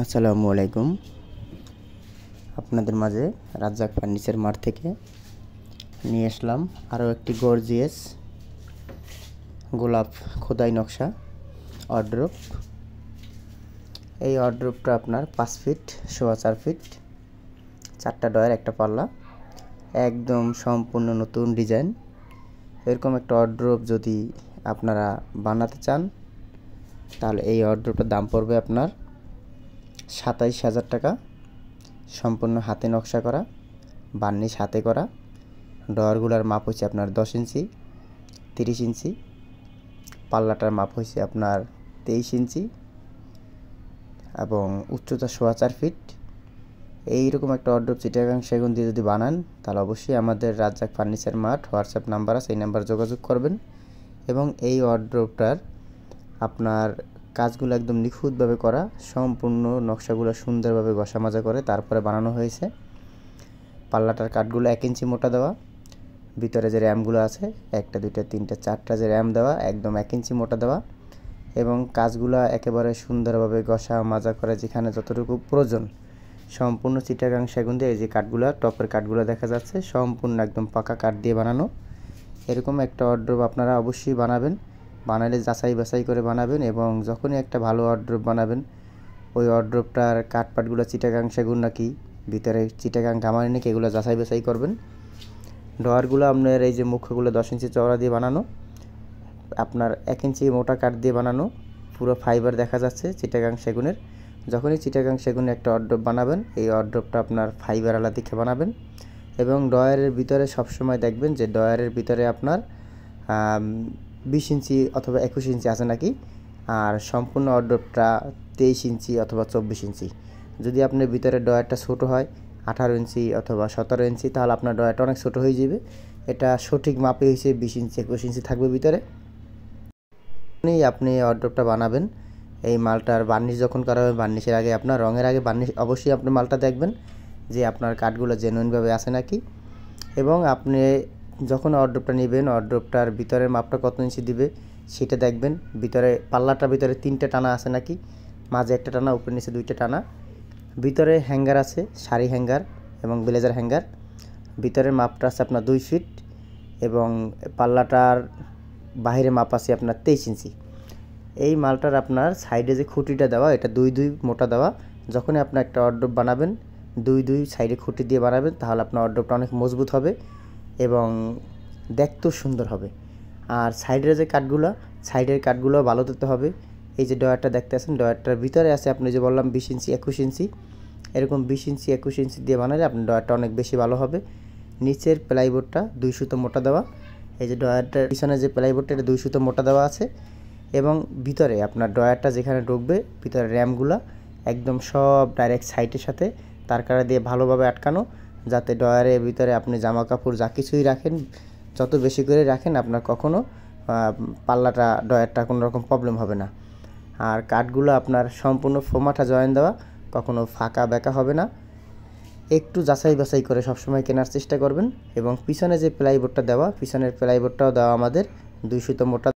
আসসালামু আলাইকুম। আপনাদের মাঝে রাজ্জাক ফার্নিচার মার্ট থেকে নিয়ে আসলাম আরও একটি গর্জিয়াস গোলাপ খোদাই নকশা ওয়ার্ড্রোব। এই ওয়ার্ড্রোবটা আপনার 5 ফিট 4.25 ফিট, 4টা ডয়ার, একটা পাল্লা, একদম সম্পূর্ণ নতুন ডিজাইন। এরকম একটা ওয়ার্ড্রোব যদি আপনারা বানাতে চান তাহলে এই ওয়ার্ড্রোবটার দাম পড়বে আপনার 27,000 টাকা। সম্পূর্ণ হাতে নকশা করা, বার্নিশ হাতে করা। ডয়ারগুলোর মাপ হচ্ছে আপনার 10 ইঞ্চি 30 ইঞ্চি, পাল্লাটার মাপ হচ্ছে আপনার 23 ইঞ্চি এবং উচ্চতা 4.25 ফিট। এইরকম একটা ওয়ার্ড্রোব চিটাগাং সেগুন দিয়ে যদি বানান তাহলে অবশ্যই আমাদের Razzak furniture mart WhatsApp number আছে, এই নাম্বার যোগাযোগ করবেন। এবং এই ওয়ার্ড্রোবটার আপনার কাজগুলো একদম নিখুঁতভাবে করা, সম্পূর্ণ নকশাগুলো সুন্দরভাবে ঘষা মাজা করে তারপরে বানানো হয়েছে। পাল্লাটার কাঠগুলো 1 ইঞ্চি মোটা দেওয়া, ভিতরে যে র্যামগুলো আছে 1টা 2টা 3টা 4টা যে র্যাম দেওয়া একদম 1 ইঞ্চি মোটা দেওয়া এবং কাজগুলো একেবারে সুন্দরভাবে ঘষা মাজা করে যেখানে যতটুকু প্রয়োজন। সম্পূর্ণ চিটাগাং সেগুন দিয়ে এই যে কাঠগুলো, টপের কাঠগুলো দেখা যাচ্ছে সম্পূর্ণ একদম পাকা কাঠ দিয়ে বানানো। এরকম একটা ওয়ার্ড্রোব আপনারা অবশ্যই বানাবেন, বানালে যাচাই বাছাই করে বানাবেন এবং যখনই একটা ভালো ওয়ার্ড্রোব বানাবেন ওই ওয়ার্ড্রোবটার কাঠপাটগুলো চিটাগাং সেগুন নাকি ভিতরে চিটাগাং গামারি নাকি এগুলো যাচাই বাছাই করবেন। ডয়ারগুলো আপনার এই যে মুখগুলো 10 ইঞ্চি চওড়া দিয়ে বানানো, আপনার 1 ইঞ্চি মোটা কাঠ দিয়ে বানানো, পুরো ফাইবার দেখা যাচ্ছে চিটাগাং সেগুনের। যখনই চিটাগাং সেগুনের একটা ওয়ার্ড্রোব বানাবেন এই ওয়ার্ড্রোবটা আপনার ফাইবারওয়ালা দেখে বানাবেন এবং ডয়ারের ভিতরে সবসময় দেখবেন যে ডয়ারের ভিতরে আপনার 20 ইঞ্চি অথবা 21 ইঞ্চি আছে নাকি, আর সম্পূর্ণ ওয়ার্ড্রোবটা 23 ইঞ্চি অথবা 24 ইঞ্চি। যদি আপনার ভিতরে ডয়ারটা ছোটো হয় 18 ইঞ্চি অথবা 17 ইঞ্চি তাহলে আপনার ডয়ারটা অনেক ছোটো হয়ে যাবে। এটা সঠিক মাপে হয়েছে 20 ইঞ্চি 21 ইঞ্চি থাকবে ভিতরে। আপনি ওয়ার্ড্রোবটা বানাবেন, এই মালটার বার্নিশ যখন করা হবে বার্নিশের আগে আপনার রঙের আগে বার্নিশ অবশ্যই আপনি মালটা দেখবেন যে আপনার কাঠগুলো জেনুইনভাবে আছে নাকি। এবং আপনি যখন ওয়ার্ড্রোবটা নেবেন ওয়ার্ড্রোবটার ভিতরের মাপটা কত ইঞ্চি দিবে সেটা দেখবেন। ভিতরে পাল্লাটার ভিতরে 3টে টানা আছে নাকি, মাঝে একটা টানা, উপরে নিচে 2টে টানা। ভিতরে হ্যাঙ্গার আছে, শাড়ি হ্যাঙ্গার এবং ব্লেজার হ্যাঙ্গার। ভিতরের মাপটা আছে আপনার 2 ফিট এবং পাল্লাটার বাইরে মাপ আছে আপনার 23 ইঞ্চি। এই মালটার আপনার সাইডে যে খুঁটিটা দেওয়া এটা 2 মোটা দেওয়া। যখনই আপনি একটা ওয়ার্ড্রোব বানাবেন 2 সাইডে খুঁটি দিয়ে বানাবেন তাহলে আপনার ওয়ার্ড্রোবটা অনেক মজবুত হবে এবং দেখতেও সুন্দর হবে। আর সাইডের যে কাঠগুলো, সাইডের কাঠগুলো ভালো দিতে হবে। এই যে ডয়ারটা দেখতে আছেন ডয়ারটার ভিতরে আছে আপনি যে বললাম 20 ইঞ্চি 21 ইঞ্চি, এরকম 20 ইঞ্চি 21 ইঞ্চি দিয়ে বানালে আপনার ডয়ারটা অনেক বেশি ভালো হবে। নিচের প্লাইবোর্ডটা 2 সুতো মোটা দেওয়া, এই যে ডয়ারটার পিছনে যে প্লাইবোর্ডটা এটা 2 সুতো মোটা দেওয়া আছে এবং ভিতরে আপনার ডয়ারটা যেখানে ঢুকবে ভিতরে র্যামগুলো একদম সব ডাইরেক্ট সাইডের সাথে তারকারা দিয়ে ভালোভাবে আটকানো, যাতে ডয়ারের ভিতরে আপনি জামা কাপড় যা কিছুই রাখেন যত বেশি করে রাখেন আপনার কখনো পাল্লাটা ডয়ারটা কোনো রকম প্রবলেম হবে না। আর কাঠগুলো আপনার সম্পূর্ণ ফোমাটা জয়েন দেওয়া, কখনো ফাঁকা বেঁকা হবে না। একটু যাচাই বাছাই করে সবসময় কেনার চেষ্টা করবেন। এবং পিছনে যে প্লাইবোর্ডটা দেওয়া, পিছনের প্লাইবোর্ডটাও দেওয়া আমাদের 2 সুতো মোটা